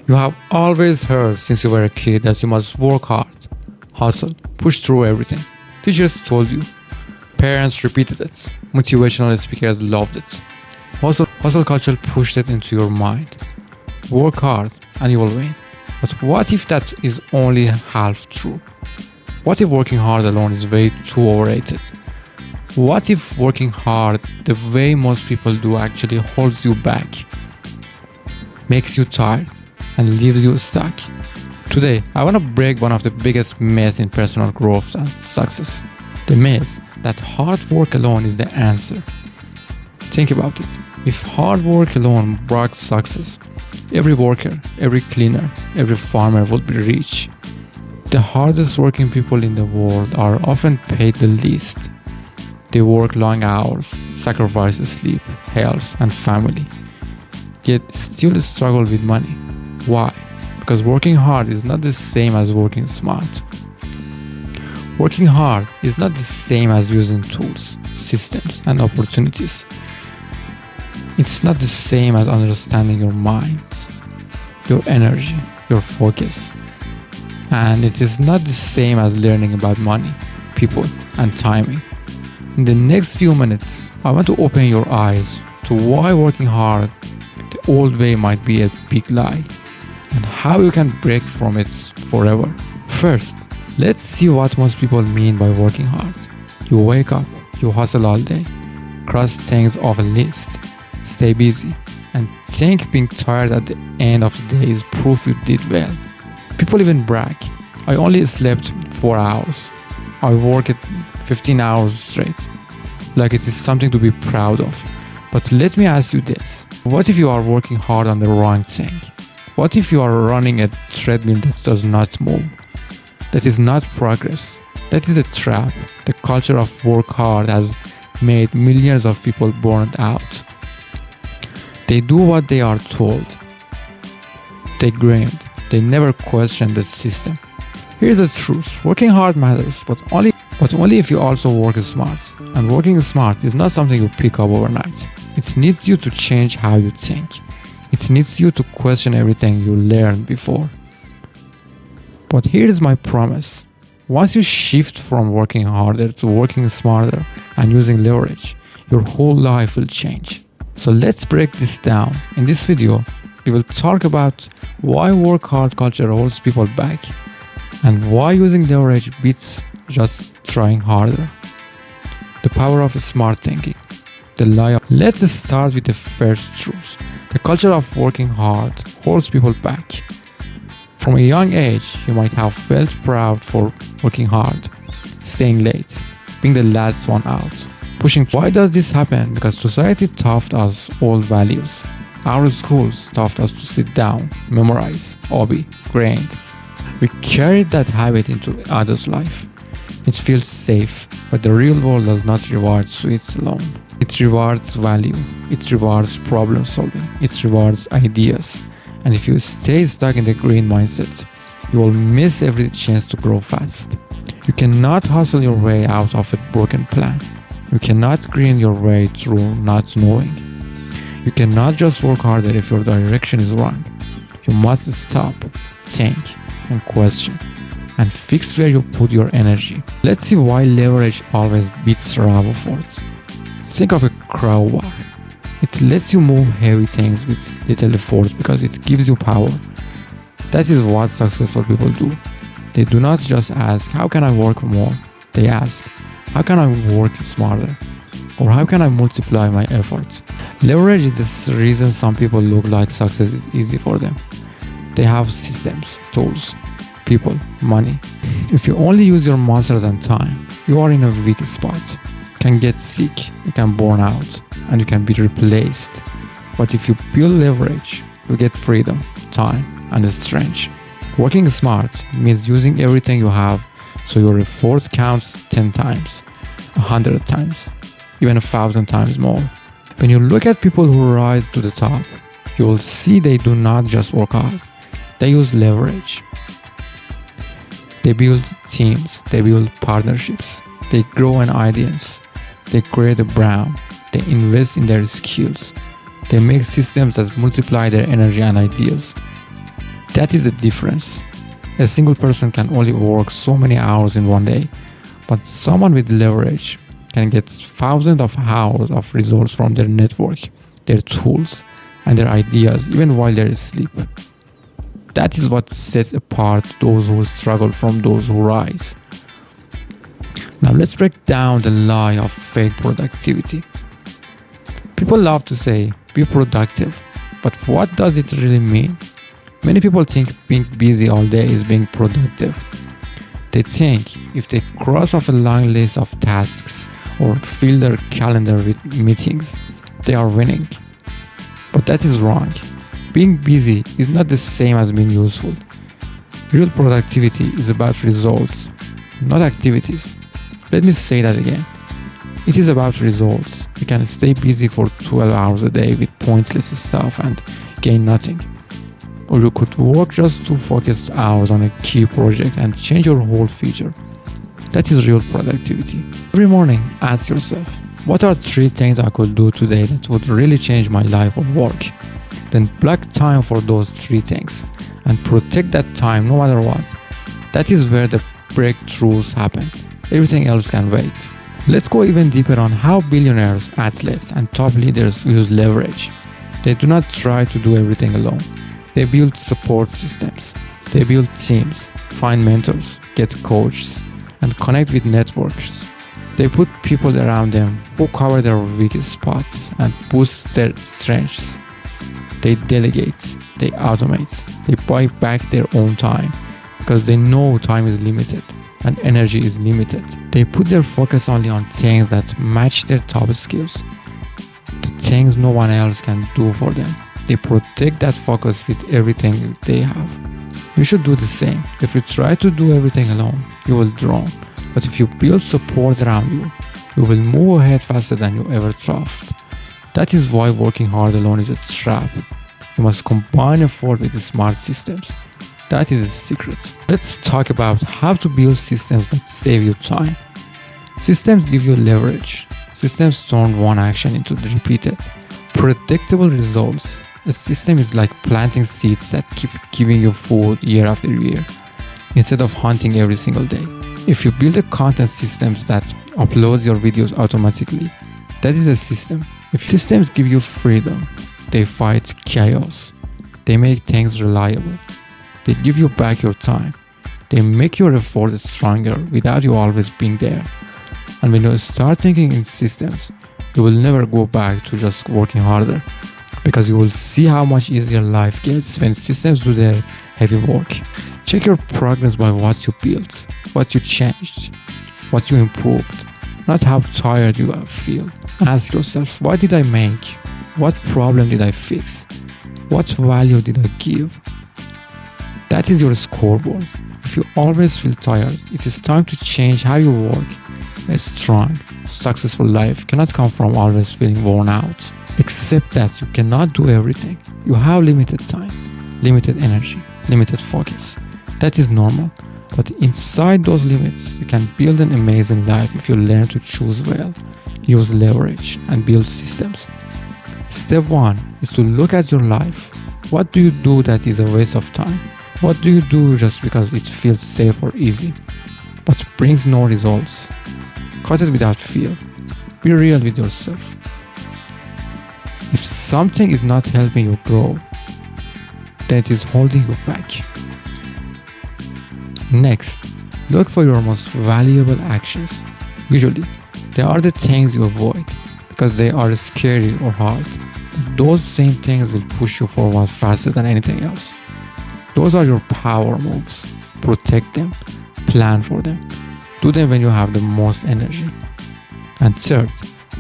You have always heard since you were a kid that you must work hard, hustle, push through everything. Teachers told you. Parents repeated it. Motivational speakers loved it. Hustle culture pushed it into your mind. Work hard and you will win. But what if that is only half true? What if working hard alone is way too overrated? What if working hard the way most people do actually holds you back, makes you tired, and leaves you stuck? Today, I want to break one of the biggest myths in personal growth and success. The myth that hard work alone is the answer. Think about it. If hard work alone brought success, every worker, every cleaner, every farmer would be rich. The hardest working people in the world are often paid the least. They work long hours, sacrifice sleep, health, and family, yet still struggle with money. Why? Because working hard is not the same as working smart. Working hard is not the same as using tools, systems, and opportunities. It's not the same as understanding your mind, your energy, your focus. And it is not the same as learning about money, people, and timing. In the next few minutes, I want to open your eyes to why working hard the old way might be a big lie, and how you can break from it forever. First, let's see what most people mean by working hard. You wake up, you hustle all day, cross things off a list, stay busy, and think being tired at the end of the day is proof you did well. People even brag. I only slept 4 hours. I worked 15 hours straight. Like it is something to be proud of. But let me ask you this. What if you are working hard on the wrong thing? What if you are running a treadmill that does not move? That is not progress. That is a trap. The culture of work hard has made millions of people burned out. They do what they are told. They grind. They never question the system. Here's the truth. Working hard matters, but only if you also work smart. And working smart is not something you pick up overnight. It needs you to change how you think. It needs you to question everything you learned before. But here is my promise. Once you shift from working harder to working smarter and using leverage, your whole life will change. So let's break this down. In this video, we will talk about why work hard culture holds people back and why using leverage beats just trying harder. The power of smart thinking. The lie of... Let's start with the first truth. The culture of working hard holds people back. From a young age, you might have felt proud for working hard, staying late, being the last one out, pushing. Why does this happen? Because society taught us old values. Our schools taught us to sit down, memorize, hobby, grind. We carried that habit into adult life. It feels safe, but the real world does not reward sweets alone. It rewards value. It rewards problem solving. It rewards ideas. And if you stay stuck in the green mindset, you will miss every chance to grow fast. You cannot hustle your way out of a broken plan. You cannot grind your way through not knowing. You cannot just work harder if your direction is wrong. You must stop, think, and question, and fix where you put your energy. Let's see why leverage always beats raw effort. Think of a crowbar. It lets you move heavy things with little effort because it gives you power. That is what successful people do. They do not just ask, how can I work more? They ask, how can I work smarter? Or how can I multiply my efforts? Leverage is the reason some people look like success is easy for them. They have systems, tools, people, money. If you only use your muscles and time, you are in a weak spot. You can get sick, you can burn out, and you can be replaced. But if you build leverage, you get freedom, time, and strength. Working smart means using everything you have so your effort counts 10 times, 100 times, even 1,000 times more. When you look at people who rise to the top, you will see they do not just work hard. They use leverage. They build teams. They build partnerships. They grow an audience. They create a brand. They invest in their skills. They make systems that multiply their energy and ideas. That is the difference. A single person can only work so many hours in one day, but someone with leverage can get thousands of hours of results from their network, their tools, and their ideas even while they're asleep. That is what sets apart those who struggle from those who rise. Now let's break down the lie of fake productivity. People love to say, be productive, but what does it really mean? Many people think being busy all day is being productive. They think if they cross off a long list of tasks or fill their calendar with meetings, they are winning. But that is wrong. Being busy is not the same as being useful. Real productivity is about results, not activities. Let me say that again. It is about results. You can stay busy for 12 hours a day with pointless stuff and gain nothing. Or you could work just 2 focused hours on a key project and change your whole future. That is real productivity. Every morning, ask yourself, what are 3 things I could do today that would really change my life or work? Then block time for those 3 things and protect that time no matter what. That is where the breakthroughs happen. Everything else can wait. Let's go even deeper on how billionaires, athletes, and top leaders use leverage. They do not try to do everything alone. They build support systems. They build teams, find mentors, get coaches, and connect with networks. They put people around them who cover their weakest spots and boost their strengths. They delegate, they automate, they buy back their own time because they know time is limited and energy is limited. They put their focus only on things that match their top skills, the things no one else can do for them. They protect that focus with everything they have. You should do the same. If you try to do everything alone, you will drown. But if you build support around you, you will move ahead faster than you ever thought. That is why working hard alone is a trap. You must combine effort with the smart systems. That is the secret. Let's talk about how to build systems that save you time. Systems give you leverage. Systems turn one action into repeated, predictable results. A system is like planting seeds that keep giving you food year after year, instead of hunting every single day. If you build a content systems that uploads your videos automatically, that is a system. If systems give you freedom, they fight chaos. They make things reliable. They give you back your time. They make your effort stronger without you always being there. And when you start thinking in systems, you will never go back to just working harder, because you will see how much easier life gets when systems do their heavy work. Check your progress by what you built, what you changed, what you improved, not how tired you feel. Ask yourself, what did I make? What problem did I fix? What value did I give? That is your scoreboard. If you always feel tired, it is time to change how you work. A strong, successful life cannot come from always feeling worn out. Accept that you cannot do everything. You have limited time, limited energy, limited focus. That is normal. But inside those limits, you can build an amazing life if you learn to choose well, use leverage, and build systems. Step 1 is to look at your life. What do you do that is a waste of time? What do you do just because it feels safe or easy, but brings no results? Cut it without fear. Be real with yourself. If something is not helping you grow, then it is holding you back. Next, look for your most valuable actions. Usually, they are the things you avoid because they are scary or hard. But those same things will push you forward faster than anything else. Those are your power moves. Protect them. Plan for them. Do them when you have the most energy. And third,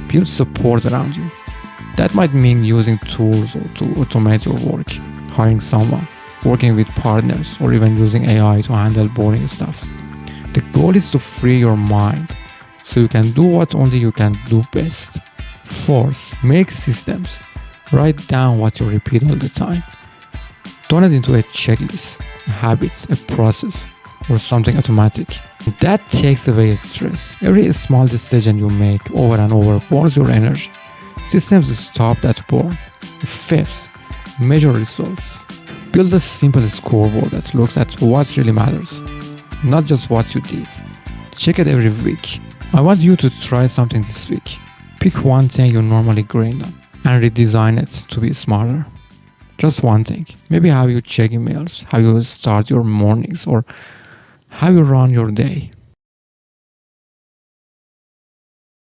build support around you. That might mean using tools to automate your work, hiring someone, working with partners, or even using AI to handle boring stuff. The goal is to free your mind so you can do what only you can do best. Fourth, make systems. Write down what you repeat all the time. Turn it into a checklist, a habit, a process, or something automatic. That takes away stress. Every small decision you make over and over burns your energy. Systems stop that burn. Fifth, measure results. Build a simple scoreboard that looks at what really matters, not just what you did. Check it every week. I want you to try something this week. Pick one thing you normally grind on and redesign it to be smarter. Just one thing. Maybe how you check emails, how you start your mornings, or how you run your day.